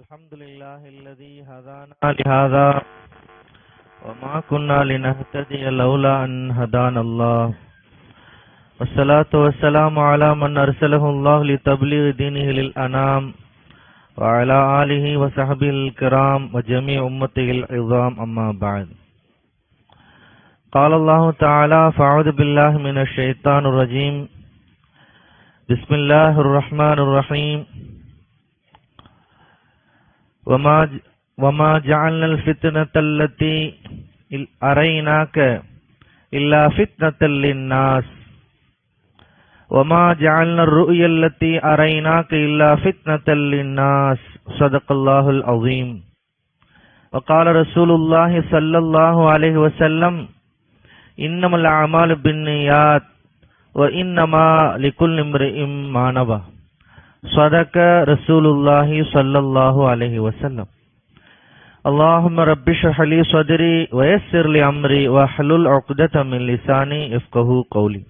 الحمد لله الذي هدانا لهذا وما كنا لنهتدي لولا أن هدانا الله والصلاة والسلام على من أرسله الله لتبليغ دينه للأنام وعلى آله وصحبه الكرام وجميع أمته العظام أما بعد. قال الله تعالى: فأعوذ بالله من الشيطان الرجيم. بسم الله الرحمن الرحيم. وما جعلنا الفتنة التي أريناك إلا فتنة للناس وما جعلنا الرؤيا التي أريناك إلا فتنة للناس. صدق الله العظيم. وقال رسول الله صلى الله عليه وسلم: إنما الأعمال بالنيات وإنما لكل امرئ ما نوى. صدق رسول الله صلى الله عليه وسلم. اللهم رب اشرح لي صدري ويسر لي أمري واحلل عقدة من لساني يفقهوا قولي.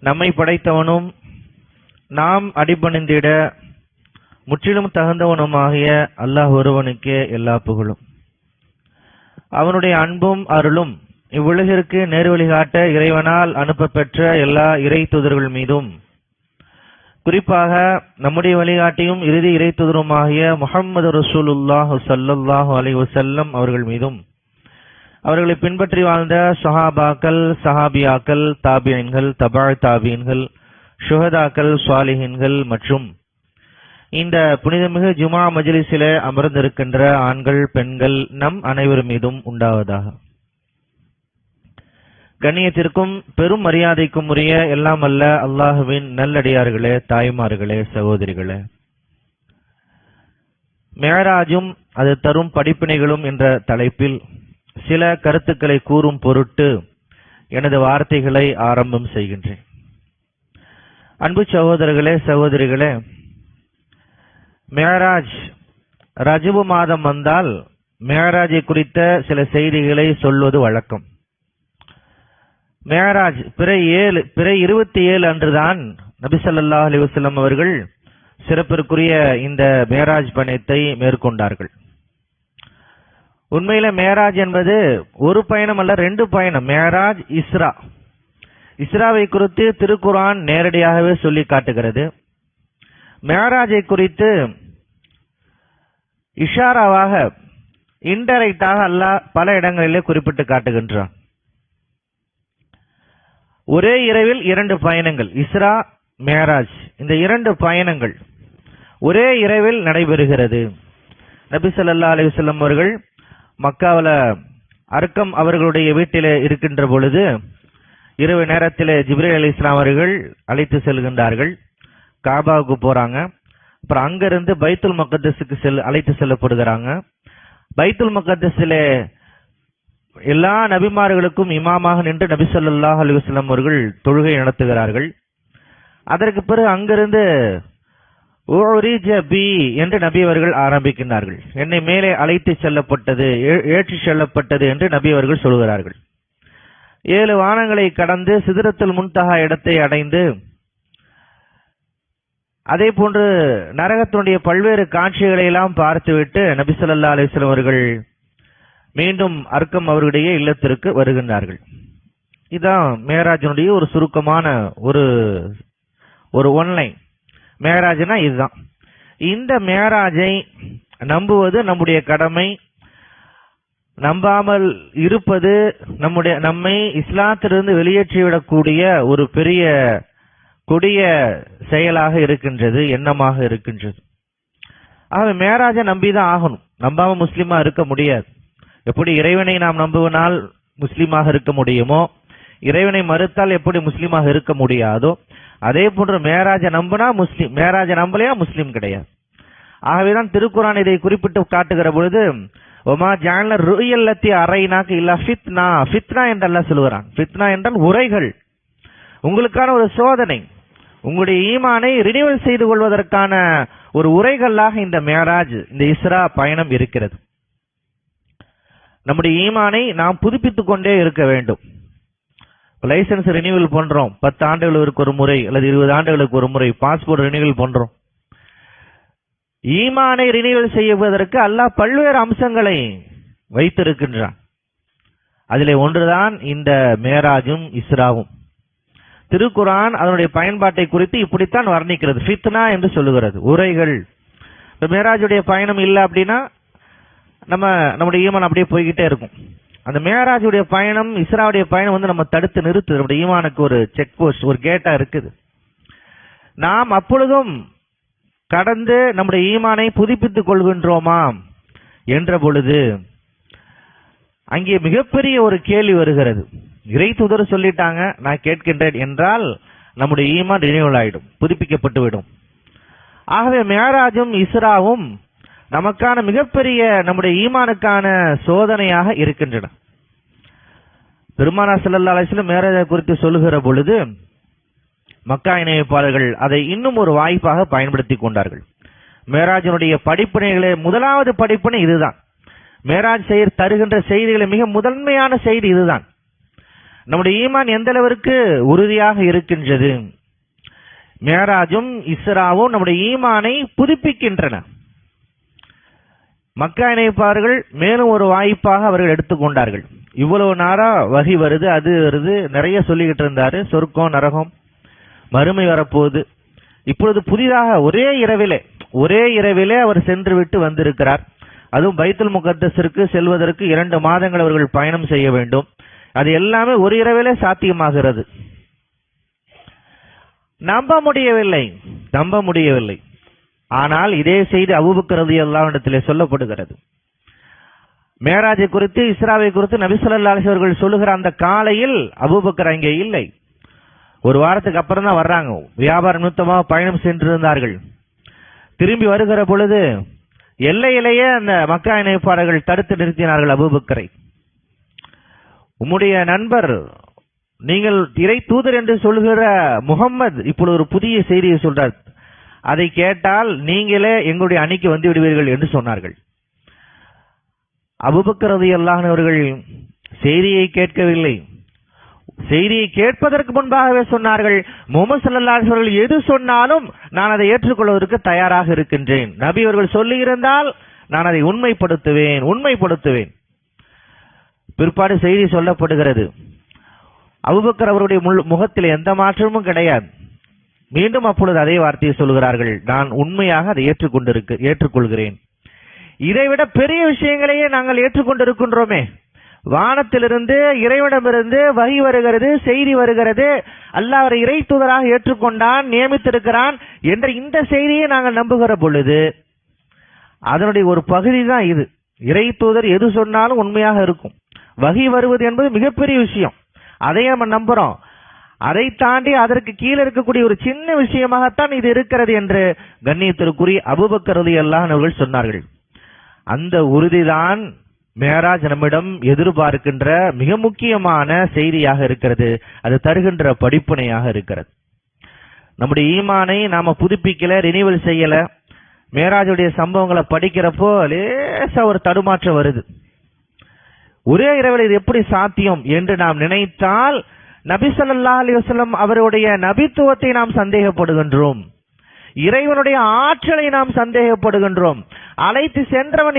நம்மை படைத்தவனும் நாம் அடிபணிந்திட முற்றிலும் தகுந்தவனுமாகிய அல்லாஹ் ஒருவனுக்கே எல்லா புகழும். அவனுடைய அன்பும் அருளும் இவ்வுலகிற்கு நேர்வழி காட்ட இறைவனால் அனுப்பப்பெற்ற எல்லா இறை தூதர்கள் மீதும், குறிப்பாக நம்முடைய வழிகாட்டியும் இறுதி இறை தூதருமாகிய முஹம்மது ரசூலுல்லாஹ் ஸல்லல்லாஹு அலைஹி வஸல்லம் அவர்கள் மீதும், அவர்களை பின்பற்றி வாழ்ந்த சஹாபாக்கள், சஹாபியாக்கள், தாபியன்கள், தபா தாபியன்கள், ஷுஹதாக்கள், சாலிஹின்கள் மற்றும் இந்த புனிதமிகு ஜுமா மஜ்லிஸிலே அமர்ந்திருக்கின்ற ஆண்கள், பெண்கள் நம் அனைவர் மீதும் உண்டாவதாக. கண்ணியத்திற்கும் பெரும் மரியாதைக்கும் உரிய எல்லாம் அல்ல அல்லாஹுவின் நல்லடியார்களே, தாய்மார்களே, சகோதரிகளே, மேராஜும் அது தரும் படிப்பினைகளும் என்ற தலைப்பில் சில கருத்துக்களை கூறும் பொருட்டு எனது வார்த்தைகளை ஆரம்பம் செய்கின்றேன். அன்பு சகோதரர்களே, சகோதரிகளே, மேராஜ் ரஜபு மாதம் வந்தால் மேராஜை குறித்த சில செய்திகளை சொல்வது வழக்கம். மேராஜ் பிறை 27 அன்றுதான் நபி ஸல்லல்லாஹு அலைஹி வஸல்லம் அவர்கள் சிறப்பிற்குரிய இந்த மேராஜ் பயணத்தை மேற்கொண்டார்கள். உண்மையில மேராஜ் என்பது ஒரு பயணம் அல்ல, 2 பயணம். மேராஜ், இஸ்ரா. இஸ்ராவை குறித்து திருக்குர்ஆன் நேரடியாகவே சொல்லி காட்டுகிறது. மேராஜை குறித்து இஷாராவாக, இன்டைரக்டாக அல்லாஹ் பல இடங்களிலே குறிப்பிட்டு காட்டுகின்றான். ஒரே இரவில் 2 பயணங்கள், இஸ்ரா, மேராஜ், இந்த 2 பயணங்கள் ஒரே இரவில் நடைபெறுகிறது. நபி ஸல்லல்லாஹு அலைஹி வஸல்லம் அவர்கள் மக்காவில் அர்க்கம் அவர்களுடைய வீட்டிலே இருக்கின்ற பொழுது இரவு நேரத்தில் ஜிப்ரீல் அலைஹிஸ்ஸலாம் அவர்கள் அழைத்து செல்கின்றார்கள். காபாவுக்கு போறாங்க. அப்புறம் அங்கிருந்து பைத்துல் மக்தஸுக்கு அழைத்து செல்லப்படுகிறாங்க. பைத்துல் மக்தஸிலே எல்லா நபிமார்களுக்கும் இமாமாக நின்று நபி ஸல்லல்லாஹு அலைஹி வஸல்லம் அவர்கள் தொழுகை நடத்துகிறார்கள். அதற்கு பிறகு அங்கிருந்து என்று நபி அவர்கள் ஆரம்பிக்கின்றார்கள். என்னை மேலே அழைத்து செல்லப்பட்டது, ஏற்றி செல்லப்பட்டது என்று நபி அவர்கள் சொல்கிறார்கள். 7 வானங்களை கடந்து சிதறத்துல் முன்தஹா இடத்தை அடைந்து, அதே போன்று நரகத்தினுடைய பல்வேறு காட்சிகளை எல்லாம் பார்த்துவிட்டு நபி ஸல்லல்லாஹு அலைஹி வஸல்லம் அவர்கள் மீண்டும் அர்க்கம் அவர்களுடைய இல்லத்திற்கு வருகின்றார்கள். இதுதான் மேராஜினுடைய ஒரு சுருக்கமான ஒரு ஒன்லைன். மேராஜ்னா இதுதான். இந்த மேராஜை நம்புவது நம்முடைய கடமை. நம்பாமல் இருப்பது நம்மை இஸ்லாத்திலிருந்து வெளியேற்றிவிடக்கூடிய ஒரு பெரிய கொடிய செயலாக இருக்கின்றது, எண்ணமாக இருக்கின்றது. ஆகவே மேராஜை நம்பிதான் ஆகணும். நம்பாம முஸ்லீமா இருக்க முடியாது. எப்படி இறைவனை நாம் நம்புவனால் முஸ்லீமாக இருக்க முடியுமோ, இறைவனை மறுத்தால் எப்படி முஸ்லீமாக இருக்க முடியாதோ, அதே போன்று மேராஜை நம்பினா முஸ்லீம், மேராஜை நம்பலையா முஸ்லீம் கிடையாது. ஆகவேதான் திருக்குர்ஆன் இதை குறிப்பிட்டு காட்டுகிற பொழுது ஒமா ஜஅல்னா ருயல்லத்தி அரைனாக இல்லா ஃபித்னா, ஃபித்னா என்று அல்லாஹ் சொல்கிறான். ஃபித்னா என்றால் உரைகள், உங்களுக்கான ஒரு சோதனை, உங்களுடைய ஈமானை ரினிவல் செய்து கொள்வதற்கான ஒரு உரைகளாக இந்த மேராஜ், இந்த இஸ்ரா பயணம் இருக்கிறது. நம்முடைய ஈமானை நாம் புதுப்பித்துக் கொண்டே இருக்க வேண்டும். லைசன்ஸ் ரினிவல் பண்றோம், 10 ஆண்டுகளுக்கு ஒரு முறை அல்லது 20 ஆண்டுகளுக்கு ஒரு முறை பாஸ்போர்ட் ரினிவல் பண்றோம். ஈமானை ரினிவல் செய்வதற்கு அல்லாஹ் பல்வேறு அம்சங்களை வைத்திருக்கின்றான். அதிலே ஒன்றுதான் இந்த மேராஜும் இஸ்ராவும். திருக்குர்ஆன் அதனுடைய பயன்பாட்டை குறித்து இப்படித்தான் வர்ணிக்கிறது. ஃபித்னா என்று சொல்லுகிறது, உரைகள். இப்போ மேராஜுடைய பயணம் இல்லை அப்படின்னா நம்முடைய ஈமான் அப்படியே போய்கிட்டே இருக்கும். அந்த மேராஜுடைய பயணம், இஸ்ராவுடைய பயணம் நம்ம தடுத்து நிறுத்து. நம்முடைய ஈமானுக்கு ஒரு செக் போஸ்ட், ஒரு கேட்டா இருக்குது. நாம் அப்பொழுதும் கடந்து நம்முடைய ஈமானை புதுப்பித்துக் கொள்கின்றோமா என்ற பொழுது அங்கே மிகப்பெரிய ஒரு கேள்வி வருகிறது. இறை தூதர் சொல்லிட்டாங்க, நான் கேட்கின்றேன் என்றால் நம்முடைய ஈமான் ரினியூவல் ஆயிடும், புதுப்பிக்கப்பட்டுவிடும். ஆகவே மேராஜும் இஸ்ராவும் நமக்கான மிகப்பெரிய நம்முடைய ஈமானுக்கான சோதனையாக இருக்கின்றன. பெருமானார் ஸல்லல்லாஹு அலைஹி வஸல்லம் மேராஜை குறித்து சொல்லுகிற பொழுது மக்கா இணைப்பாளர்கள் அதை இன்னும் ஒரு வாய்ப்பாக பயன்படுத்தி கொண்டார்கள். மேராஜனுடைய படிப்பினைகளே முதலாவது படிப்பினை இதுதான். மேராஜ் தருகின்ற செய்திகளை மிக முதன்மையான செய்தி இதுதான். நம்முடைய ஈமான் எந்த அளவிற்கு உறுதியாக இருக்கின்றது. மேராஜும் இஸ்ராவும் நம்முடைய ஈமானை புதுப்பிக்கின்றன. மக்கா இணைப்பார்கள் மேலும் ஒரு வாய்ப்பாக அவர்கள் எடுத்துக்கொண்டார்கள். இவ்வளவு நாளா வகி வருது, அது வருது, நிறைய சொல்லிக்கிட்டு இருந்தாரு, சொர்க்கம் நரகம் மறுமை வரப்போகுது. இப்பொழுது புதிதாக ஒரே இரவிலே அவர் சென்று விட்டு வந்திருக்கிறார். அதுவும் பைத்துல் முகத்தஸிற்கு செல்வதற்கு 2 மாதங்கள் அவர்கள் பயணம் செய்ய வேண்டும். அது எல்லாமே ஒரு இரவிலே சாத்தியமாகிறது. நம்ப முடியவில்லை. ஆனால் இதே செய்தி அபூபக்கர் ரலியல்லாஹு அன்ஹு இடத்திலே சொல்லப்படுகிறது. மேராஜை குறித்து, இஸ்ராவை குறித்து நபி ஸல்லல்லாஹு அலைஹி வஸல்லம் சொல்லுகிற அந்த காலையில் அபூபக்கர் அங்கே இல்லை. ஒரு வாரத்துக்கு அப்புறம் தான் வர்றாங்க. வியாபார நிமித்தமாக பயணம் சென்றிருந்தார்கள். திரும்பி வருகிற பொழுது எல்லையிலேயே அந்த மக்கா இணைப்பாளர்கள் தடுத்து நிறுத்தினார்கள் அபூபக்கரை. உம்முடைய நண்பர், நீங்கள் இறை தூதர் என்று சொல்லுகிற முகம்மது இப்பொழுது ஒரு புதிய செய்தியை சொல்றார், அதை கேட்டால் நீங்களே எங்களுடைய அணிக்கு வந்து விடுவீர்கள் என்று சொன்னார்கள். அபூபக்கர் ரலியல்லாஹு அன்ஹு அவர்கள் செய்தியை கேட்கவில்லை. செய்தியை கேட்பதற்கு முன்பாகவே சொன்னார்கள், முஹம்மது ஸல்லல்லாஹு அலைஹி வஸல்லம் எது சொன்னாலும் நான் அதை ஏற்றுக்கொள்வதற்கு தயாராக இருக்கின்றேன். நபி அவர்கள் சொல்லியிருந்தால் நான் அதை உண்மைப்படுத்துவேன். பிற்பாடு செய்தி சொல்லப்படுகிறது, அபூபக்கர் அவருடைய முகத்தில் எந்த மாற்றமும் கிடையாது. மீண்டும் அப்பொழுது அதே வார்த்தையை சொல்கிறார்கள், நான் உண்மையாக அதை ஏற்றுக்கொள்கிறேன். இதைவிட பெரிய விஷயங்களையே நாங்கள் ஏற்றுக்கொண்டிருக்கின்றோமே. வானத்திலிருந்து இறைவனிடமிருந்து வகி வருகிறது, செய்தி வருகிறது, அல்லாஹ் அவரை இறை தூதராக ஏற்றுக்கொண்டான், நியமித்திருக்கிறான் என்ற இந்த செய்தியை நாங்கள் நம்புகிற பொழுது அதனுடைய ஒரு பகுதி தான் இது. இறை தூதர் எது சொன்னாலும் உண்மையாக இருக்கும். வகி வருவது என்பது மிகப்பெரிய விஷயம், அதை நம்ம நம்புறோம். அதை தாண்டி அதற்கு கீழே இருக்கக்கூடிய ஒரு சின்ன விஷயமாகத்தான் இது இருக்கிறது என்று கண்ணியத்திற்குரிய அபூபக்கர் ரலியல்லாஹு அன்ஹு அவர்கள் சொன்னார்கள். அந்த உறுதிதான் மேராஜ் நம்மிடம் எதிர்பார்க்கின்ற மிக முக்கியமான செய்தியாக இருக்கிறது. அது தருகின்ற படிப்பினையாக இருக்கிறது. நம்முடைய ஈமானை நாம புதுப்பிக்கல, ரினிவல் செய்யல. மேராஜுடைய சம்பவங்களை படிக்கிறப்போ லேசா ஒரு தடுமாற்றம் வருது. ஒரே இரவில் இது எப்படி சாத்தியம் என்று நாம் நினைத்தால் நபி ஸல்லல்லாஹு அலைஹி வஸல்லம் அவருடைய நபித்துவத்தை நாம் சந்தேகப்படுகின்றோம். இறைவனுடைய ஆற்றலை நாம் சந்தேகப்படுகின்றோம். அழைத்து சென்றவன்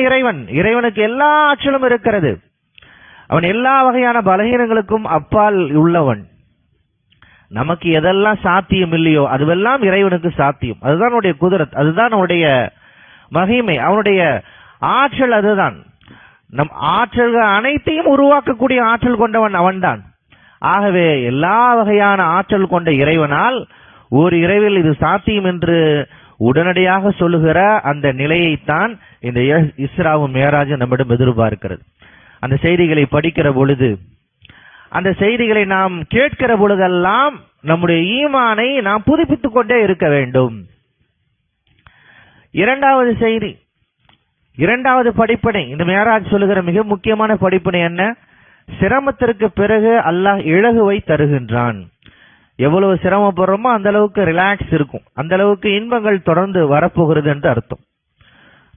இறைவனுக்கு எல்லா ஆற்றலும் இருக்கிறது. அவன் எல்லா வகையான பலகீனங்களுக்கும் அப்பால் உள்ளவன். நமக்கு எதெல்லாம் சாத்தியம் இல்லையோ அதுவெல்லாம் இறைவனுக்கு சாத்தியம். அதுதான் அவனுடைய குதிரத், அதுதான் அவனுடைய மகிமை, அவனுடைய ஆற்றல். அதுதான் நம் ஆற்றல்கள் அனைத்தையும் உருவாக்கக்கூடிய ஆற்றல் கொண்டவன் அவன்தான். ஆகவே எல்லா வகையான ஆற்றல் கொண்ட இறைவனால் ஒரு இரவில் இது சாத்தியம் என்று உடனடியாக சொல்லுகிற அந்த நிலையைத்தான் இந்த இஸ்ராவும் மேராஜும் நம்மிடம் எதிர்பார்க்கிறது. அந்த செய்திகளை படிக்கிற பொழுது, அந்த செய்திகளை நாம் கேட்கிற பொழுதெல்லாம் நம்முடைய ஈமானை நாம் புதுப்பித்துக் கொண்டே இருக்க வேண்டும். இரண்டாவது செய்தி, இரண்டாவது படிப்பினை, இந்த மேராஜ் சொல்லுகிற மிக முக்கியமான படிப்பினை என்ன? சிரமத்திற்கு பிறகு அல்லாஹ் இலகுவை தருகின்றான். எவ்வளவு சிரமப்படுறோமோ அந்த அளவுக்கு ரிலாக்ஸ் இருக்கும், அந்த அளவுக்கு இன்பங்கள் தொடர்ந்து வரப்போகிறது என்று அர்த்தம்.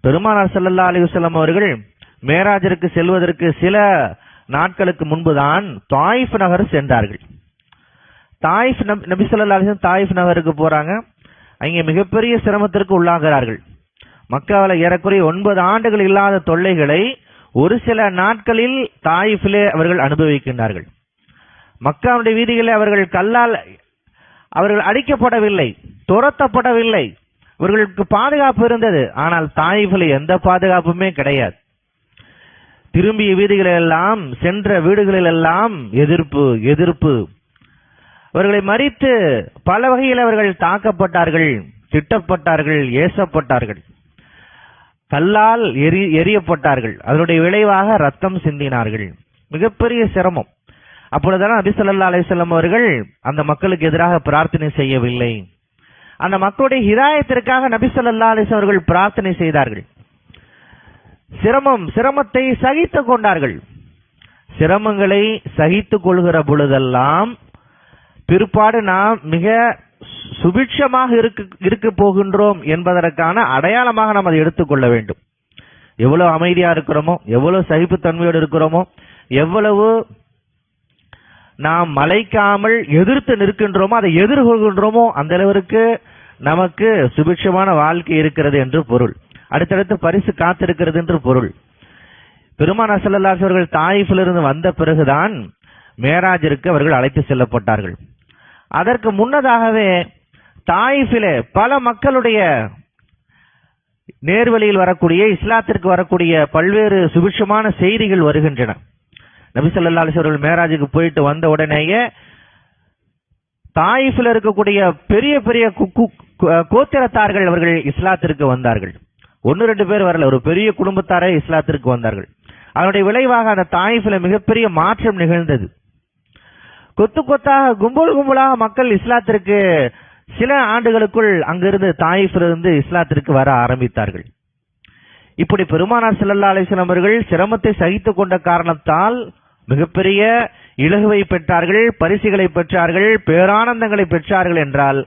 பெருமானார் ஸல்லல்லாஹு அலைஹி வஸல்லம் அவர்கள் மேராஜிற்கு செல்வதற்கு சில நாட்களுக்கு முன்புதான் தாயிஃப் நகர் சென்றார்கள். நபி ஸல்லல்லாஹு அலைஹி வஸல்லம் தாயிஃப் நகருக்கு போறாங்க. அங்கே மிகப்பெரிய சிரமத்திற்கு உள்ளாகிறார்கள். மக்காவில் ஏறக்குறைய 9 ஆண்டுகள் இல்லாத தொல்லைகளை ஒரு சில நாட்களில் தாயிஃபிலே அவர்கள் அனுபவிக்கின்றார்கள். மக்காவுடைய வீதிகளில் அவர்கள் கல்லால் அவர்கள் அடிக்கப்படவில்லை, துரத்தப்படவில்லை, இவர்களுக்கு பாதுகாப்பு இருந்தது. ஆனால் தாயிஃபில் எந்த பாதுகாப்புமே கிடையாது. திரும்பிய வீடுகளெல்லாம், சென்ற வீடுகளிலெல்லாம் எதிர்ப்பு. அவர்களை மறித்து பல வகையில் அவர்கள் தாக்கப்பட்டார்கள், திட்டப்பட்டார்கள், ஏசப்பட்டார்கள், கல்லால் எரியப்பட்டார்கள். அதனுடைய விளைவாக ரத்தம் சிந்தினார்கள். மிகப்பெரிய சிரமம். அப்பொழுதெல்லாம் நபி ஸல்லல்லாஹு அலைஹி வஸல்லம் அவர்கள் அந்த மக்களுக்கு எதிராக பிரார்த்தனை செய்யவில்லை. அந்த மக்களுடைய ஹிதாயத்திற்காக நபி ஸல்லல்லாஹு அலைஹி வஸல்லம் அவர்கள் பிரார்த்தனை செய்தார்கள். சிரமத்தை சகித்துக் கொண்டார்கள். சிரமங்களை சகித்துக் கொள்கிற பொழுதெல்லாம் பிற்பாடு நாம் மிக சுபிட்சமாக இருக்க போகின்றோம் என்பதற்கான அடையாளமாக நாம் அதை எடுத்துக்கொள்ள வேண்டும். எவ்வளவு அமைதியா இருக்கிறோமோ, எவ்வளவு சகிப்புத்தன்மையோடு இருக்கிறோமோ, எவ்வளவு நாம் மலைக்காமல் எதிர்த்து நிற்கின்றோமோ, அதை எதிர்கொள்கின்றோமோ, அந்த அளவிற்கு நமக்கு சுபிட்சமான வாழ்க்கை இருக்கிறது என்று பொருள். அடுத்தடுத்து பரிசு காத்திருக்கிறது என்று பொருள். பெருமானார் ஸல்லல்லாஹு அலைஹி வஸல்லம் அவர்கள் தாயிஃபிலிருந்து வந்த பிறகுதான் மேராஜிற்கு அவர்கள் அழைத்து செல்லப்பட்டார்கள். அதற்கு முன்னதாகவே தாயிஃபிலே பல மக்களுடைய நேர்வழியில் வரக்கூடிய, இஸ்லாத்திற்கு வரக்கூடிய பல்வேறு சுபிட்சமான செய்திகள் வருகின்றன. நபி ஸல்லல்லாஹு அலைஹி வஸல்லம் மேராஜுக்கு போயிட்டு வந்த உடனேயே தாயிஃபில் இருக்கக்கூடிய பெரிய பெரிய கோத்திரத்தார்கள் அவர்கள் இஸ்லாத்திற்கு வந்தார்கள். 1-2 பேர் வரல, ஒரு பெரிய குடும்பத்தாரே இஸ்லாத்திற்கு வந்தார்கள். அதனுடைய விளைவாக அந்த தாயிஃபில் மிகப்பெரிய மாற்றம் நிகழ்ந்தது. கொத்து கொத்தாக, கும்பலாக மக்கள் இஸ்லாத்திற்கு சில ஆண்டுகளுக்குள் அங்கிருந்து தாயிஃபிலிருந்து இஸ்லாத்திற்கு வர ஆரம்பித்தார்கள். இப்படி பெருமானார் ஸல்லல்லாஹு அலைஹி வஸல்லம் அவர்கள் சிரமத்தை சகித்துக் கொண்ட காரணத்தால் மிகப்பெரிய இலகுவை பெற்றார்கள், பரிசுகளை பெற்றார்கள், பேரானந்தங்களை பெற்றார்கள். என்றால்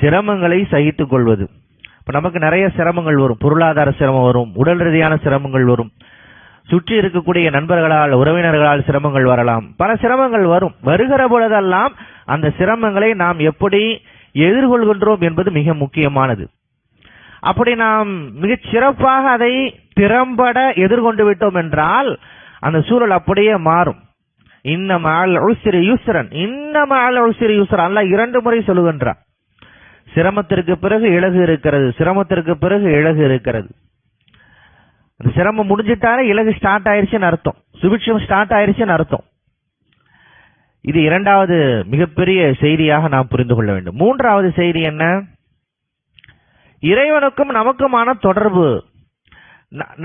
சிரமங்களை சகித்துக் கொள்வது. இப்ப நமக்கு நிறைய சிரமங்கள் வரும். பொருளாதார சிரமம் வரும், உடல் ரீதியான சிரமங்கள் வரும், சுற்றி இருக்கக்கூடிய நண்பர்களால், உறவினர்களால் சிரமங்கள் வரலாம், பல சிரமங்கள் வரும். வருகிற பொழுதெல்லாம் அந்த சிரமங்களை நாம் எப்படி எதிர்கொள்கின்றோம் என்பது மிக முக்கியமானது. அப்படி நாம் மிகச் சிறப்பாக அதை திறம்பட எதிர்கொண்டு விட்டோம் என்றால் அந்த சூழல் அப்படியே மாறும். இன்ன மஅல் உஸ்ரி யுஸ்ரன், இன்ன மஅல் உஸ்ரி யுஸ்ரன், அல்லாஹ் 2 முறை சொல்லுகின்றான். சிரமத்திற்கு பிறகு இலகு இருக்கிறது, சிரமத்திற்கு பிறகு இலகு இருக்கிறது. சிரமம் முடிஞ்சிட்டாலே இலகு ஸ்டார்ட் ஆயிருச்சுன்னு அர்த்தம், சுபிட்சம் ஸ்டார்ட் ஆயிருச்சுன்னு அர்த்தம். இது 2வது மிகப்பெரிய செய்தியாக நாம் புரிந்து கொள்ள வேண்டும். 3வது செய்தி என்ன? இறைவனுக்கும் நமக்குமான தொடர்பு.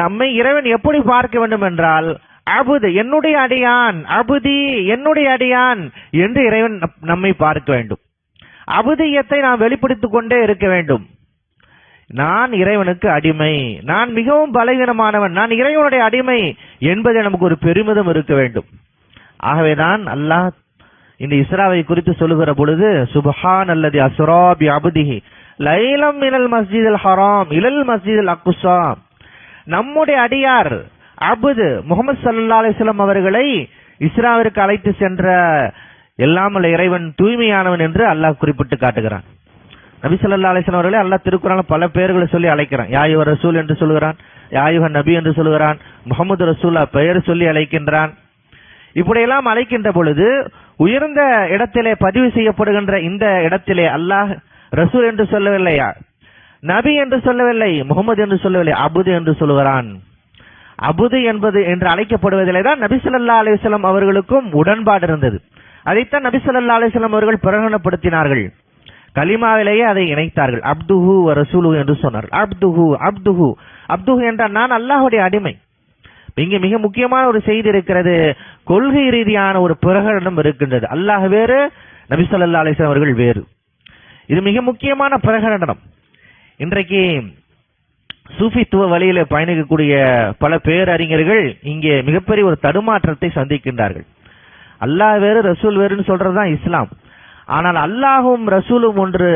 நம்மை இறைவன் எப்படி பார்க்க வேண்டும் என்றால், அபுது என்னுடைய அடியான், அபுதி என்னுடைய அடியான் என்று இறைவன் நம்மை பார்க்க வேண்டும். அபுதியத்தை நாம் வெளிப்படுத்திக் கொண்டே இருக்க வேண்டும். நான் இறைவனுக்கு அடிமை, நான் மிகவும் பலவீனமானவன், நான் இறைவனுடைய அடிமை என்பதை நமக்கு ஒரு பெருமிதம் இருக்க வேண்டும். ஆகவேதான் அல்லாஹ் இந்த இஸ்ராவை குறித்து சொல்லுகிற பொழுது, சுப்ஹானல்லதி அஸ்ரா பி அப்திஹி லைலம் மினல் மஸ்ஜிதில் ஹராம் இலல் மஸ்ஜிதில் அக்ஸா. நம்முடைய அடியார் அபுது முஹம்மது ஸல்லல்லாஹு அலைஹி வஸல்லம் அவர்களை இஸ்ராவிற்கு அழைத்து சென்ற எல்லாமல்ல இறைவன் தூய்மையானவன் என்று அல்லாஹ் குறிப்பிட்டு காட்டுகிறான். நபி ஸல்லல்லாஹு அலைஹி வஸல்லம் அவர்களை அல்லாஹ் திருக்குர்ஆனில் பல பெயர்களை சொல்லி அழைக்கிறான். யா அய்யுஹர் ரசூல் என்று சொல்கிறான், யா அய்யுஹன் நபி என்று சொல்கிறான், முஹம்மது ரசூலுல்லாஹ் பெயர் சொல்லி அழைக்கின்றான். இப்படியெல்லாம் அழைக்கின்ற பொழுது உயர்ந்த இடத்திலே பதிவு செய்யப்படுகின்ற இந்த இடத்திலே அல்லாஹ் ரசூல் என்று சொல்லவில்லையா, நபி என்று சொல்லவில்லை, முகமது என்று சொல்லவில்லை, அபுது என்று சொல்கிறான். அபுது என்பது என்று அழைக்கப்படுவதிலே தான் நபி ஸல்லல்லாஹு அலைஹி வஸல்லம் அவர்களுக்கும் உடன்பாடு இருந்தது. அதைத்தான் நபி ஸல்லல்லாஹு அலைஹி வஸல்லம் அவர்கள் பிரகடனப்படுத்தினார்கள். கலிமாவிலேயே அதை இணைத்தார்கள். அப்துஹு வ ரசூலுஹு என்று சொன்னார்கள். அப்துஹு அப்துஹு அப்துஹு என்றால் நான் அல்லாஹ்வுடைய அடிமை. இங்கே மிக முக்கியமான ஒரு செய்தி இருக்கிறது. கொள்கை ரீதியான ஒரு பிரகடனம் இருக்கின்றது. அல்லாஹ் வேறு, நபி ஸல்லல்லாஹு அலைஹி வஸல்லம் அவர்கள் வேறு. இது மிக முக்கியமான பிரகடனம். இன்றைக்கு சூஃபித்துவ வழியில பயணிக்கக்கூடிய பல பேரறிஞர்கள் இங்கே மிகப்பெரிய ஒரு தடுமாற்றத்தை சந்திக்கின்றார்கள். அல்லாஹ் வேறு, ரசூல் வேறுன்னு சொல்றதுதான் இஸ்லாம். ஆனால் அல்லாஹும் ரசூலும் ஒன்று,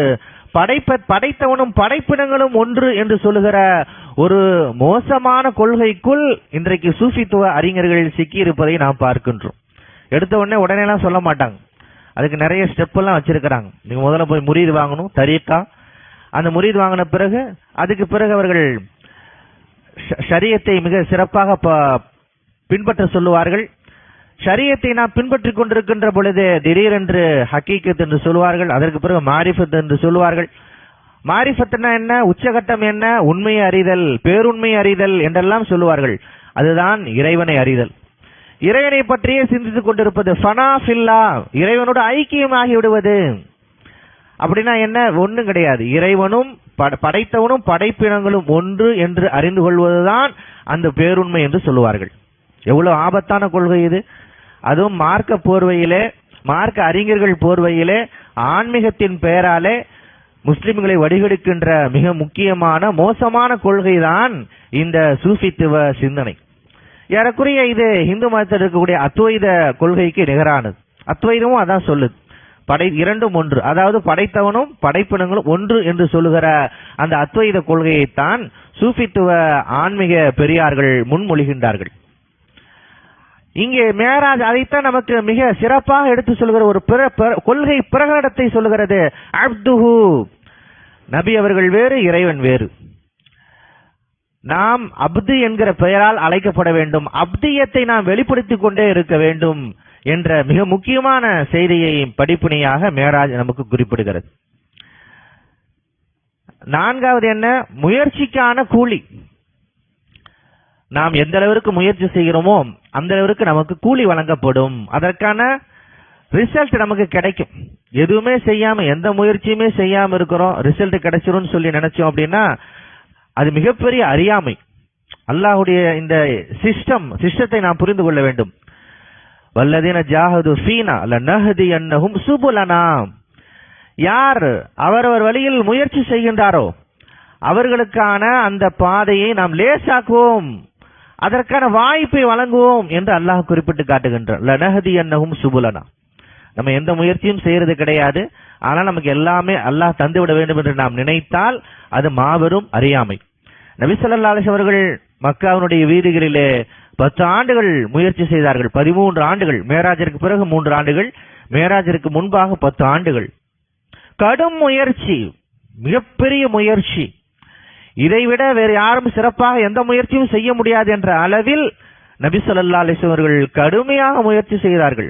படைத்தவனும் படைப்பினங்களும் ஒன்று என்று சொல்லுகிற ஒரு மோசமான கொள்கைக்குள் இன்றைக்கு சூஃபித்துவ அறிஞர்கள் சிக்கி இருப்பதை நாம் பார்க்கின்றோம். எடுத்த உடனே எல்லாம் சொல்ல மாட்டாங்க. அதுக்கு நிறைய ஸ்டெப் எல்லாம் வச்சிருக்கிறாங்க. நீங்க முதல்ல போய் முரீது வாங்கணும், தரீக்கா. அந்த முரீது வாங்கின பிறகு அதுக்கு பிறகு அவர்கள் ஷரியத்தை மிக சிறப்பாக பின்பற்ற சொல்லுவார்கள். ஷரியத்தை நாம் பின்பற்றிக் கொண்டிருக்கின்ற பொழுது திடீரென்று ஹக்கீகத் என்று சொல்லுவார்கள். அதற்கு பிறகு மாரிஃபத் என்று சொல்லுவார்கள். மாரிஃபத்னா என்ன, உச்சகட்டம் என்ன, உண்மையை அறிதல், பேருண்மை அறிதல் என்றெல்லாம் சொல்லுவார்கள். அதுதான் இறைவனை அறிதல். இறைவனை பற்றியே சிந்தித்துக் கொண்டிருப்பது. ஃபனா ஃபில்லா, இறைவனோடு ஐக்கியமாகி விடுவது. அப்படின்னா என்ன? ஒன்றும் கிடையாது. இறைவனும் படைத்தவனும் படைப்பினங்களும் ஒன்று என்று அறிந்து கொள்வதுதான் அந்த பேருண்மை என்று சொல்லுவார்கள். எவ்வளவு ஆபத்தான கொள்கை இது! அதுவும் மார்க்க போர்வையிலே, மார்க்க அறிஞர்கள் போர்வையிலே, ஆன்மீகத்தின் பெயராலே முஸ்லிம்களை வடிகெடுக்கின்ற மிக முக்கியமான மோசமான கொள்கைதான் இந்த சூஃபித்துவ சிந்தனை. ஏறக்குறைய இது இந்து மதத்தில் இருக்கக்கூடிய அத்வைத கொள்கைக்கு நிகரானது. அத்வைதமும் அதான் சொல்லுது, இரண்டும் ஒன்று, அதாவது படைத்தவனும் படைப்பினங்களும் ஒன்று என்று சொல்லுகிற அந்த அத்வைத கொள்கையைத்தான் சூஃபித்துவ ஆன்மீக பெரியார்கள் முன்மொழிகின்றார்கள். இங்கே மேராஜ் அதைத்தான் நமக்கு மிக சிறப்பாக எடுத்து சொல்கிற ஒரு கொள்கை பிரகடனத்தை சொல்லுகிறது. அப்துஹு, நபி அவர்கள் வேறு, இறைவன் வேறு. நாம் அப்து என்கிற பெயரால் அழைக்கப்பட வேண்டும், அப்தியத்தை நாம் வெளிப்படுத்திக் கொண்டே இருக்க வேண்டும் என்ற மிக முக்கியமான செய்தியை படிப்பினையாக மேராஜ் நமக்கு குறிப்பிடுகிறது. நான்காவது என்ன? முயற்சிக்கான கூலி. நாம் எந்த அளவிற்கு முயற்சி செய்கிறோமோ அந்த அளவிற்கு நமக்கு கூலி வழங்கப்படும், அதற்கான ரிசல்ட் நமக்கு கிடைக்கும். எதுவுமே செய்யாம, எந்த முயற்சியுமே செய்யாம இருக்கிறோம், ரிசல்ட் கிடைச்சிரும் சொல்லி நினைச்சோம் அப்படின்னா அது மிகப்பெரிய அறியாமை. அல்லாஹ்வுடைய இந்த சிஸ்டத்தை நாம் புரிந்து கொள்ள வேண்டும். வல்லதீன ஜாஹது ஃபீனா லனஹ்தியன்னஹும் சுபுலனா, யார் அவரவர் வழியில் முயற்சி செய்கின்றாரோ அவர்களுக்கான அந்த பாதையை நாம் லேசாக்குவோம், அதற்கான வாய்ப்பை வழங்குவோம் என்று அல்லாஹ் குறிப்பிட்டு காட்டுகின்றார். லனஹ்தியன்னஹும் சுபுலனா, நம்ம எந்த முயற்சியும் செய்யறது கிடையாது, ஆனால் நமக்கு எல்லாமே அல்லாஹ் தந்துவிட வேண்டும் என்று நாம் நினைத்தால் அது மாபெரும் அறியாமை. நபி ஸல்லல்லாஹு அலைஹி அவர்கள் மக்காவினுடைய வீதிகளிலே 10 ஆண்டுகள் முயற்சி செய்தார்கள். 13 ஆண்டுகள், மேராஜிற்கு பிறகு 3 ஆண்டுகள், மேராஜிற்கு முன்பாக 10 ஆண்டுகள். கடும் முயற்சி, மிகப்பெரிய முயற்சி. இதைவிட வேறு யாரும் சிறப்பாக எந்த முயற்சியும் செய்ய முடியாது என்ற அளவில் நபி ஸல்லல்லாஹு அலைஹி அவர்கள் கடுமையாக முயற்சி செய்தார்கள்.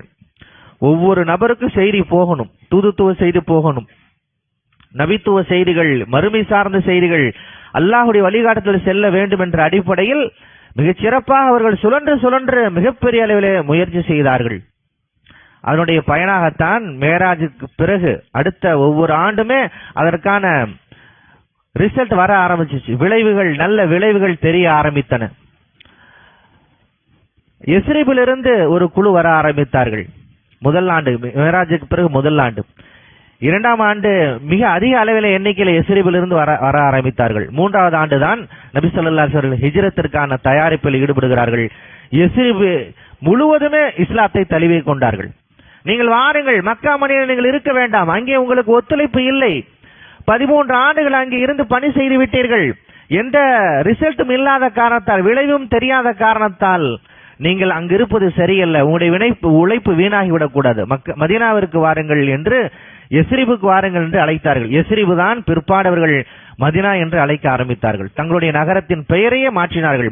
ஒவ்வொரு நபருக்கும் செய்தி போகணும், தூதுத்துவ செய்தி போகணும், நபித்துவ செய்திகள், மறுமை சார்ந்த செய்திகள், அல்லாஹ்வுடைய வழிகாட்டுதல் செல்ல வேண்டும் என்ற அடிப்படையில் மிகச் சிறப்பாக அவர்கள் சுழன்று மிகப்பெரிய அளவிலே முயற்சி செய்தார்கள். அதனுடைய பயனாகத்தான் மேராஜுக்கு பிறகு அடுத்த ஒவ்வொரு ஆண்டுமே அதற்கான ரிசல்ட் வர ஆரம்பிச்சிச்சு. விளைவுகள், நல்ல விளைவுகள் தெரிய ஆரம்பித்தன. எஸ்ரிபிலிருந்து ஒரு குழு வர ஆரம்பித்தார்கள். முதல் ஆண்டு, மேராஜுக்கு பிறகு முதல் ஆண்டு. 2ஆம் ஆண்டு மிக அதிக அளவில் எண்ணிக்கையில் எஸ்ரிபிலிருந்து வர ஆரம்பித்தார்கள். 3வது ஆண்டு தான் நபி ஸல்லல்லாஹு அலைஹி வஸல்லம் ஹிஜ்ரத்திற்கான தயாரிப்பில் ஈடுபடுகிறார்கள். எஸ்ரிபு முழுவதுமே இஸ்லாத்தை தழுவி கொண்டார்கள். நீங்கள் வாருங்கள், மக்கா மனிதர்கள் நீங்கள் இருக்க வேண்டாம், அங்கே உங்களுக்கு ஒத்துழைப்பு இல்லை, 13 ஆண்டுகள் அங்கே இருந்து பணி செய்து விட்டீர்கள், எந்த ரிசல்ட்டும் இல்லாத காரணத்தால், விளைவும் தெரியாத காரணத்தால் நீங்கள் அங்கு இருப்பது சரியல்ல, உங்களுடைய உழைப்பு வீணாகிவிடக் கூடாது, மதீனாவிற்கு வாருங்கள் என்று, எஸ்ரிபுக்கு வாருங்கள் என்று அழைத்தார்கள். எஸ்ரிபு தான் பிற்பாடவர்கள் மதீனா என்று அழைக்க ஆரம்பித்தார்கள். தங்களுடைய நகரத்தின் பெயரையே மாற்றினார்கள்.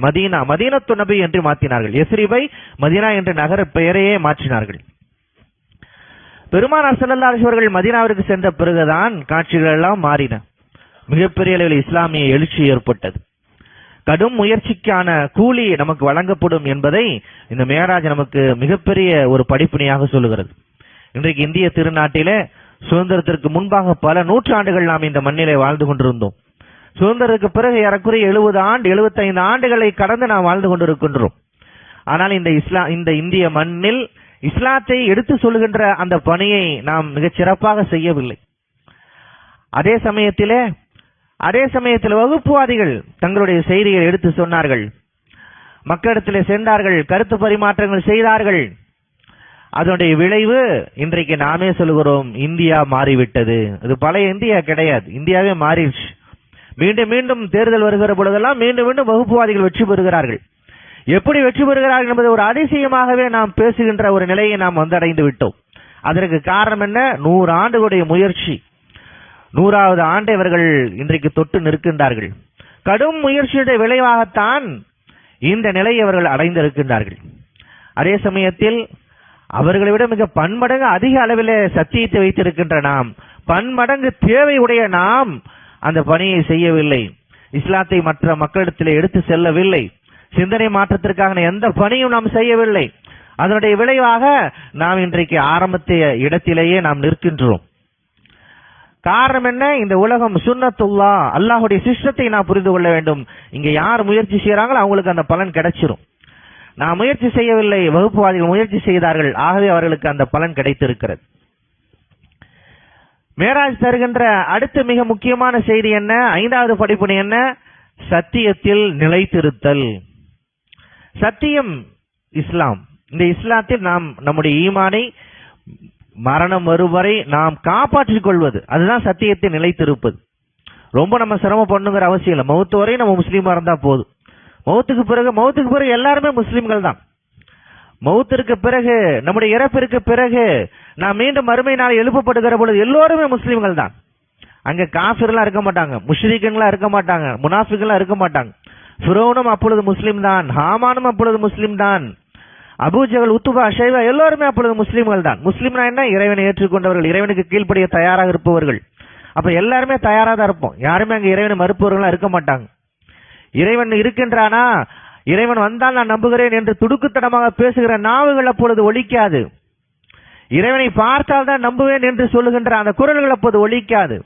மதீனத்து நபி என்று மாற்றினார்கள். எஸ்ரிபை மதீனா என்ற நகர பெயரையே மாற்றினார்கள். பெருமானார் ஸல்லல்லாஹு அலைஹி அவர்கள் மதீனாவிற்கு சென்ற பிறகுதான் காட்சிகள் எல்லாம் மாறின. மிகப்பெரிய அளவில் இஸ்லாமிய எழுச்சி ஏற்பட்டது. கடும் முயற்சிக்கான கூலி நமக்கு வழங்கப்படும் என்பதை இந்த மேராஜ் நமக்கு மிகப்பெரிய ஒரு படிப்பினையாக சொல்லுகிறது. இன்றைக்கு இந்திய திருநாட்டிலே சுதந்திரத்திற்கு முன்பாக பல நூற்றாண்டுகள் நாம் இந்த மண்ணிலே வாழ்ந்து கொண்டிருந்தோம். சுதந்திரத்துக்கு பிறகு ஏறக்குறைய 75 ஆண்டுகளை கடந்து நாம் வாழ்ந்து கொண்டிருக்கின்றோம். ஆனால் இந்த இந்திய மண்ணில் இஸ்லாத்தை எடுத்து சொல்லுகின்ற அந்த பணியை நாம் மிகச் சிறப்பாக செய்யவில்லை. அதே சமயத்தில் வகுப்புவாதிகள் தங்களுடைய செய்திகளை எடுத்து சொன்னார்கள், மக்களிடத்திலே சென்றார்கள், கருத்து பரிமாற்றங்கள் செய்தார்கள். அதனுடைய விளைவு இன்றைக்கு நாமே சொல்கிறோம், இந்தியா மாறிவிட்டது. அது பழைய இந்தியா கிடையாது, இந்தியாவே மாறிடுச்சு. மீண்டும் தேர்தல் வருகிற பொழுதெல்லாம் மீண்டும் வகுப்புவாதிகள் வெற்றி பெறுகிறார்கள். எப்படி வெற்றி பெறுகிறார்கள் என்பது ஒரு அதிசயமாகவே நாம் பேசுகின்ற ஒரு நிலையை நாம் வந்தடைந்து விட்டோம். அதற்கு காரணம் என்ன? 100 ஆண்டுகளுடைய முயற்சி. 100வது ஆண்டை இவர்கள் இன்றைக்கு தொட்டு நிற்கின்றார்கள். கடும் முயற்சியுடைய விளைவாகத்தான் இந்த நிலையை அவர்கள் அடைந்திருக்கின்றார்கள். அதே சமயத்தில் அவர்களை விட மிக பன்மடங்கு அதிக அளவில் சத்தியத்தை வைத்திருக்கின்ற நாம், பன்மடங்கு தேவையுடைய நாம் அந்த பணியை செய்யவில்லை. இஸ்லாத்தை மற்ற மக்களிடத்தில் எடுத்து செல்லவில்லை. சிந்தனை மாற்றத்திற்கான எந்த பணியும் நாம் செய்யவில்லை. அதனுடைய விளைவாக நாம் இன்றைக்கு ஆரம்பத்திய இடத்திலேயே நாம் நிற்கின்றோம். காரணம் என்ன? இந்த உலகம் சுன்னத்துல்லா, அல்லாஹுடைய சிஸ்டத்தை நாம் புரிந்து கொள்ள வேண்டும். இங்க யார் முயற்சி செய்யறாங்களோ அவங்களுக்கு அந்த பலன் கிடைச்சிரும். நான் முயற்சி செய்யவில்லை, வகுப்புவாதிகள் முயற்சி செய்தார்கள், ஆகவே அவர்களுக்கு அந்த பலன் கிடைத்திருக்கிறது. மேராஜ் தருகின்ற அடுத்த மிக முக்கியமான செய்தி என்ன? 5வது படிப்பினை என்ன? சத்தியத்தில் நிலைத்திருத்தல். சத்தியம் இஸ்லாம். இந்த இஸ்லாத்தில் நாம் நம்முடைய ஈமானை மரணம் வரும் வரை நாம் காப்பாற்றிக் கொள்வது, அதுதான் சத்தியத்தை நிலைத்திருப்பது. ரொம்ப நம்ம சிரமம் பண்ணுங்கிற அவசியம் இல்லை. மௌத்து வரை நம்ம முஸ்லீமா இருந்தா போதும். மௌத்துக்கு பிறகு எல்லாருமே முஸ்லீம்கள் தான். மௌத்திற்கு பிறகு, நம்முடைய இறப்பிற்கு பிறகு நாம் மீண்டும் மறுமை நாள் எழுப்பப்படுகிற பொழுது எல்லோருமே முஸ்லீம்கள் தான். அங்க காஃபிர்லாம் இருக்க மாட்டாங்க, முஷ்ரிக்குகளா இருக்க மாட்டாங்க, முனாஃபிக்குகளா இருக்க மாட்டாங்க. ஃபிரௌனும் அப்பொழுது முஸ்லீம் தான், ஹாமானும் அப்பொழுது முஸ்லீம் தான், அபூஜஹல், உத்துபா, ஷைபா எல்லோருமே அப்பொழுது முஸ்லீம்கள் தான். முஸ்லீம்னா என்ன? இறைவனை ஏற்றுக்கொண்டவர்கள், இறைவனுக்கு கீழ்ப்படிய தயாராக இருப்பவர்கள். அப்ப எல்லாருமே தயாராக தான் இருப்போம். யாருமே அங்க இறைவனை மறுப்பவர்களா இருக்க மாட்டாங்க. இறைவன் இருக்கின்றானா, இறைவன் வந்தால் நான் நம்புகிறேன் என்று துடுக்குத்தனமாக பேசுகிற நாவுகள் அப்பொழுது ஒலிக்காது. இறைவனை பார்த்தால் தான் நம்புவேன் என்று சொல்லுகின்ற அந்த குரல்கள் அப்போது ஒலிக்காது.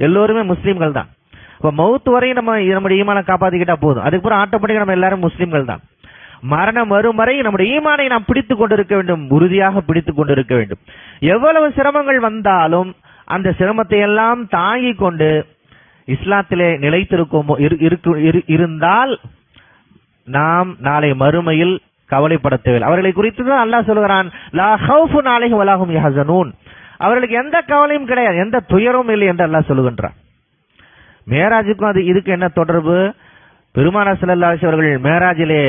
எல்லோருமே முஸ்லீம்கள் தான். இப்ப மௌத்து வரையும் நம்முடைய ஈமானை காப்பாத்திக்கிட்டா போதும். அதுக்கப்புறம் ஆட்டோமேட்டிக்கா நம்ம எல்லாரும் முஸ்லீம்கள் தான். மரணம் வரும் வரை நம்முடைய ஈமானை நாம் பிடித்துக் கொண்டிருக்க வேண்டும், உறுதியாக பிடித்துக் கொண்டிருக்க வேண்டும். எவ்வளவு சிரமங்கள் வந்தாலும் அந்த சிரமத்தை எல்லாம் தாங்கிக் கொண்டு இஸ்லாத்திலே நிலைத்திருக்கோமோ இருந்தால் நாம் நாளை மறுமையில் கவலைப்பட தேவையில்லை. அவர்களை குறித்து தான் அல்லாஹ் சொல்கிறான், லா ஹவுஃபுன் அலைஹிம் வலா ஹும் யஹ்ஸனூன். அவர்களுக்கு எந்த கவலையும் கிடையாது, எந்த துயரமும் இல்லை என்று அல்லாஹ் சொல்லுகின்றான். மேராஜுக்கும் இதுக்கு என்ன தொடர்பு? பெருமானார் ஸல்லல்லாஹு அலைஹி அவர்கள் மேராஜிலே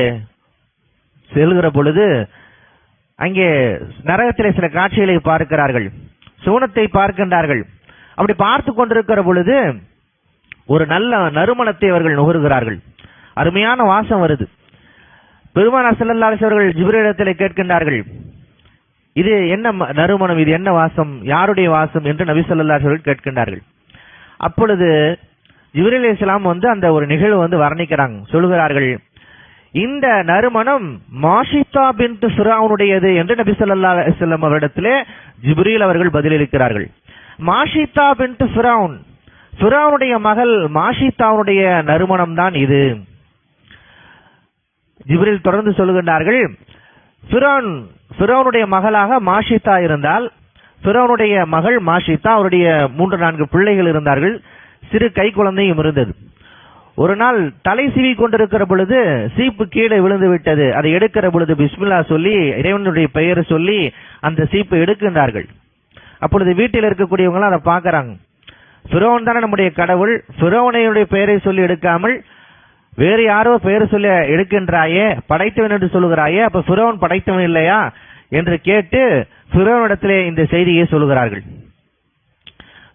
செல்கிற பொழுது அங்கே நரகத்திலே சில காட்சிகளை பார்க்கிறார்கள், சூனத்தை பார்க்கின்றார்கள். அப்படி பார்த்து கொண்டிருக்கிற பொழுது ஒரு நல்ல நறுமணத்தை அவர்கள் நுகர்கிறார்கள். அருமையான வாசம் வருது. பெருமானார் ஸல்லல்லாஹு அலைஹி அவர்கள் ஜிப்ரீலிடத்திலே கேட்கின்றார்கள், இது என்ன நறுமணம், இது என்ன வாசம், யாருடைய வாசம் என்று நபி ஸல்லல்லாஹு அலைஹி அவர்கள் கேட்கின்றார்கள். அப்பொழுது ஜிப்ரீல் அலைஹிஸ்ஸலாம் அந்த ஒரு நிகழ்வு வர்ணிக்கிறாங்க. சொல்லுகிறார்கள், இந்த நறுமணம் மாஷிதா பின்த் ஃபிரௌனுடையது என்று நபி ஸல்லல்லாஹு அலைஹி வஸல்லம் அவரிடத்திலே ஜிப்ரீல் அவர்கள் பதிலளிக்கிறார்கள். மாஷிதா பின்த் ஃபிரௌன், ஃபிரௌனுடைய மகள் மாஷிதாவுடைய நறுமணம் தான் இது. ஜிப்ரீல் தொடர்ந்து சொல்லுகின்றார்கள், ஃபிரௌனுடைய மகளாக மாஷிதா இருந்தால், ஃபிரௌனுடைய மகள் மாஷிதா, அவருடைய 3-4 பிள்ளைகள் இருந்தார்கள், சிறு கை குழந்தையும் இருந்தது. ஒரு நாள் தலை சீவி கொண்டிருக்கிற பொழுது சீப்பு கீழே விழுந்து விட்டது. அதை எடுக்கிற பொழுது பிஸ்மில்லா சொல்லி, இறைவனுடைய பெயரை சொல்லி அந்த சீப்பை எடுக்கின்றார்கள். அப்பொழுது வீட்டில் இருக்கக்கூடியவங்க அதை பார்க்கறாங்க. ஃபிரௌன் தானே நம்முடைய கடவுள், ஃபிரௌனுடைய பெயரை சொல்லி எடுக்காமல் வேறு யாரோ பெயரை சொல்லி எடுக்கின்றாயே, படைத்தவன் என்று சொல்லுகிறாயே, அப்ப ஃபிரௌன் படைத்தவன் இல்லையா என்று கேட்டு ஃபிரௌனிடத்திலே இந்த செய்தியை சொல்லுகிறார்கள்.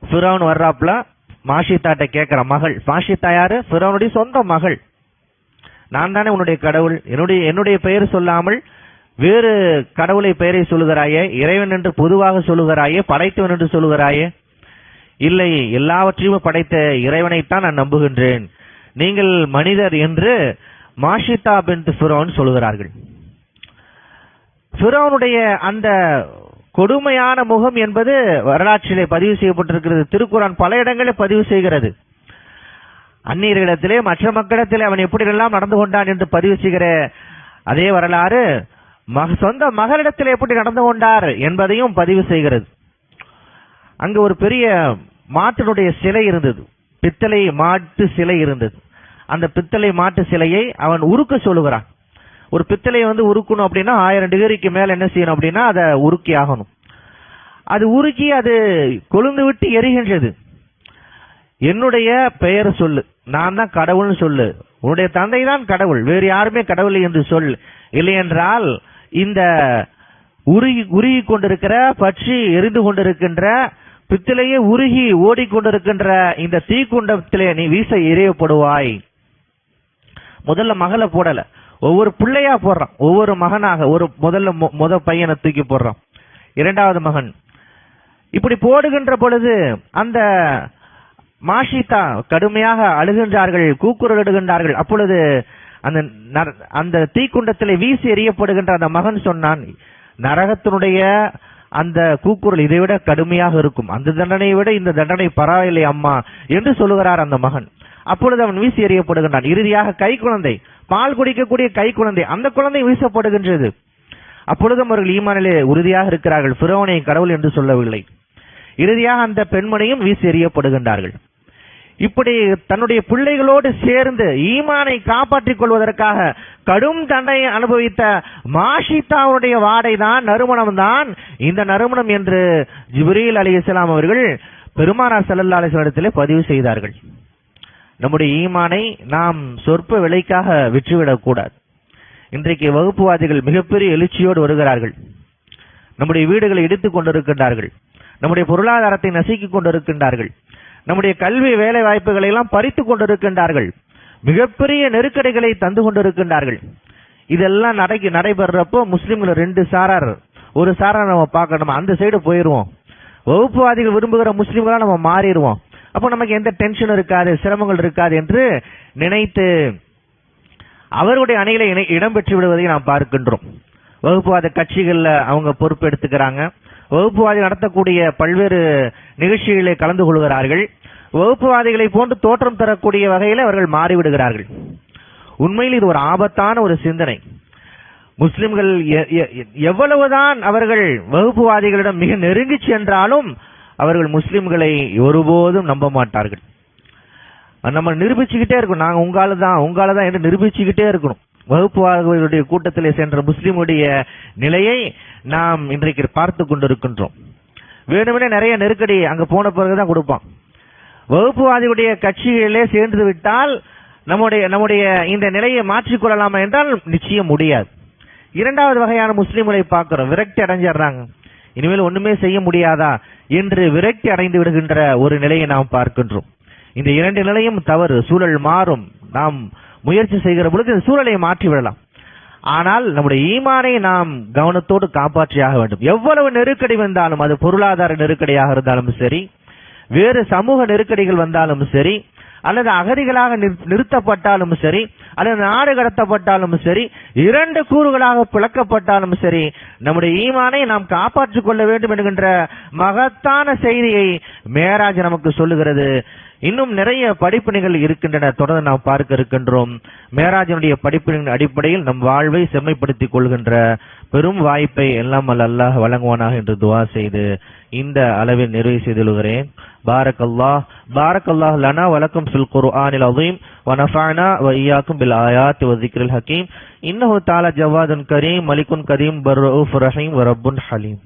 ஃபிரௌன் வர்றாப்ல மாஷிதாட்ட கேட்கிற மகள், மாஷிதா யாரு? ஃபிரௌனுடைய சொந்த மகள். நான் தானே உன்னுடைய கடவுள், என்னுடைய பெயர் சொல்லாமல் வேறு கடவுளை பெயரை சொல்லுகிறாயே, இறைவன் என்று பொதுவாக சொல்லுகிறாயே, படைத்தவன் என்று சொல்லுகிறாயே. இல்லை, எல்லாவற்றையும் படைத்த இறைவனைத்தான் நான் நம்புகின்றேன், நீங்கள் மனிதர் என்று மாஷிதா பின்த் ஃபிரௌன் சொல்லுகிறார்கள். ஃபிரௌனுடைய அந்த கொடுமையான முகம் என்பது வரலாற்றிலே பதிவு செய்யப்பட்டிருக்கிறது. திருக்குர்ஆன் பல இடங்களில் பதிவு செய்கிறது. அந்நியர்களிடத்திலே, மற்ற மக்களிடத்திலே அவன் எப்படி எல்லாம் நடந்து கொண்டான் என்று பதிவு செய்கிற அதே வரலாறு சொந்த மகளிடத்தில் எப்படி நடந்து கொண்டார் என்பதையும் பதிவு செய்கிறது. அங்கு ஒரு பெரிய மாட்டினுடைய சிலை இருந்தது, பித்தளை மாட்டு சிலை இருந்தது. அந்த பித்தளை மாட்டு சிலையை அவன் உருக்க சொல்லுகிறான். ஒரு பித்தளையை உருக்கணும் அப்படின்னா 1000 டிகிரிக்கு மேல என்ன செய்யணும் அப்படின்னா அதை உருக்கி ஆகணும். அது உருக்கி அது கொழுந்து விட்டு எரிகின்றது. என்னுடைய பெயர் சொல்லு, நான் தான் கடவுள்னு சொல்லு, உன்னுடைய தந்தை தான் கடவுள், வேறு யாருமே கடவுள் என்று சொல், இல்லை என்றால் இந்த உருகி கொண்டிருக்கிற, பற்றி எரிந்து கொண்டிருக்கின்ற பித்தளையே உருகி ஓடிக்கொண்டிருக்கின்ற இந்த தீக்குண்டத்திலே நீ வீச எறியப்படுவாய் முதல்ல மகளை போடல, ஒவ்வொரு பிள்ளையா போடுறான். ஒவ்வொரு மகனாக ஒரு முதல்ல பையனை தூக்கி போடுறான், இரண்டாவது மகன். இப்படி போடுகின்ற பொழுது அந்த மாஷிதா கடுமையாக அழுகின்றார்கள், கூக்குரலிடுகின்றார்கள். அப்பொழுது அந்த தீக்குண்டத்திலே வீசி எறியப்படுகின்ற அந்த மகன் சொன்னான், நரகத்தினுடைய அந்த கூக்குரல் இதைவிட கடுமையாக இருக்கும், அந்த தண்டனையை விட இந்த தண்டனை பரவாயில்லை அம்மா என்று சொல்லுகிறார் அந்த மகன். அப்பொழுது அவன் வீசி எறியப்படுகின்றான். இறுதியாக கை குழந்தை, பால் குடிக்கக்கூடிய கை குழந்தை, அந்த குழந்தை வீசப்படுகின்றது. அப்பொழுதும் அவர்கள் ஈமானிலே உறுதியாக இருக்கிறார்கள், ஃபிரௌனை கடவுள் என்று சொல்லவில்லை. இறுதியாக அந்த பெண்மணியும் வீசி எறியப்படுகின்றார்கள். இப்படி தன்னுடைய பிள்ளைகளோடு சேர்ந்து ஈமானை காப்பாற்றிக் கொள்வதற்காக கடும் தண்டனை அனுபவித்த மாஷிதாவுடைய வாடை தான், நறுமணம் தான் இந்த நறுமணம் என்று ஜிப்ரீல் அலைஹிஸ்ஸலாம் அவர்கள் பெருமானார் ஸல்லல்லாஹு அலைஹி வஸல்லம் பதிவு செய்தார்கள். நம்முடைய ஈமானை நாம் சொற்ப விலைக்காக விற்றுவிடக் கூடாது. இன்றைக்கு வகுப்புவாதிகள் மிகப்பெரிய எழுச்சியோடு வருகிறார்கள், நம்முடைய வீடுகளை இடித்துக் கொண்டிருக்கின்றார்கள், நம்முடைய பொருளாதாரத்தை நசுக்கிக் கொண்டிருக்கின்றார்கள், நம்முடைய கல்வி வேலை வாய்ப்புகளை எல்லாம் பறித்துக் கொண்டிருக்கின்றார்கள், மிகப்பெரிய நெருக்கடிகளை தந்து கொண்டிருக்கின்றார்கள். இதெல்லாம் நடைபெறப்போ முஸ்லிம்கள் ரெண்டு சாரார், ஒரு சாரார் நம்ம பார்க்கணும், அந்த சைடு போயிருவோம். வகுப்புவாதிகள் விரும்புகிற முஸ்லிம்களா நம்ம மாறிடுவோம். அப்போ நமக்கு எந்த டென்ஷன் இருக்காது, சிரமங்கள் இருக்காது என்று நினைத்து அவருடைய அணிகளை இடம்பெற்று விடுவதை நாம் பார்க்கின்றோம். வகுப்புவாத கட்சிகள்ல அவங்க பொறுப்பு எடுத்துக்கிறாங்க, வகுப்புவாதி நடத்தக்கூடிய பல்வேறு நிகழ்ச்சிகளை கலந்து கொள்கிறார்கள், வகுப்புவாதிகளை போன்று தோற்றம் தரக்கூடிய வகையில் அவர்கள் மாறிவிடுகிறார்கள். உண்மையில் இது ஒரு ஆபத்தான ஒரு சிந்தனை. முஸ்லிம்கள் எவ்வளவுதான் அவர்கள் வகுப்புவாதிகளிடம் மிக நெருங்கி சென்றாலும் அவர்கள் முஸ்லிம்களை ஒருபோதும் நம்ப மாட்டார்கள். நம்ம நிரூபிச்சுக்கிட்டே இருக்கணும், நாங்க உங்காலதான் என்று நிரூபிச்சுக்கிட்டே இருக்கணும். வகுப்புவாதிகளுடைய கூட்டத்திலே சென்ற முஸ்லிமுடைய நிலையை நாம் இன்றைக்கு பார்த்து கொண்டிருக்கின்றோம். வேணுமென நிறைய நெருக்கடி அங்க போன பிறகுதான் கொடுப்பான். வகுப்புவாதிகளுடைய கட்சிகளிலே சேர்ந்து விட்டால் நம்முடைய இந்த நிலையை மாற்றிக்கொள்ளலாமா என்றால் நிச்சயம் முடியாது. இரண்டாவது வகையான முஸ்லிம்களை பார்க்கிறோம், விரக்தி அடைஞ்சிடுறாங்க, இனிமேல் ஒண்ணுமே செய்ய முடியாதா என்று விரக்தி அடைந்து விடுகின்ற ஒரு நிலையை நாம் பார்க்கின்றோம். இந்த இரண்டு நிலையும் தவறு. சூழல் மாறும், நாம் முயற்சி செய்கிற பொழுது இந்த சூழலை மாற்றி விடலாம். ஆனால் நம்முடைய ஈமானை நாம் கவனத்தோடு காப்பாற்றியாக வேண்டும். எவ்வளவு நெருக்கடி வந்தாலும், அது பொருளாதார நெருக்கடியாக இருந்தாலும் சரி, வேறு சமூக நெருக்கடிகள் வந்தாலும் சரி, அல்லது அகதிகளாக நிறுத்தப்பட்டாலும் சரி, அல்லது நாடு கடத்தப்பட்டாலும் சரி, இரண்டு கூறுகளாக பிளக்கப்பட்டாலும் சரி, நம்முடைய ஈமானை நாம் காப்பாற்றிக் கொள்ள வேண்டும் என்கின்ற மகத்தான செய்தியை மேராஜ் நமக்கு சொல்லுகிறது. இன்னும் நிறைய படிப்பினைகள் இருக்கின்றன, தொடர்ந்து நாம் பார்க்க இருக்கின்றோம். மேராஜனுடைய படிப்பினின் அடிப்படையில் நம் வாழ்வை செம்மைப்படுத்திக் கொள்கின்ற பெரும் வாய்ப்பை எல்லாம் அல்லாஹ் வழங்குவானாக என்று துவா செய்து இந்த அளவில் நிறைவு செய்துள்ளேன். பாரக்கல்லாஹ் லனா வலக்கும் ஃபில் குர்ஆனில் அஸீம் வ நஃபஅனா வ இய்யாக்கும் பில் ஆயாத்தி வ ذிக்ரில் ஹகீம். இன்னஹு தஆலா ஜவாதுன் கரீம் மலிகுன் கரீம் பர்ரூஃபுர் ரஹீம் வ ரப்புன் ஹலீம்.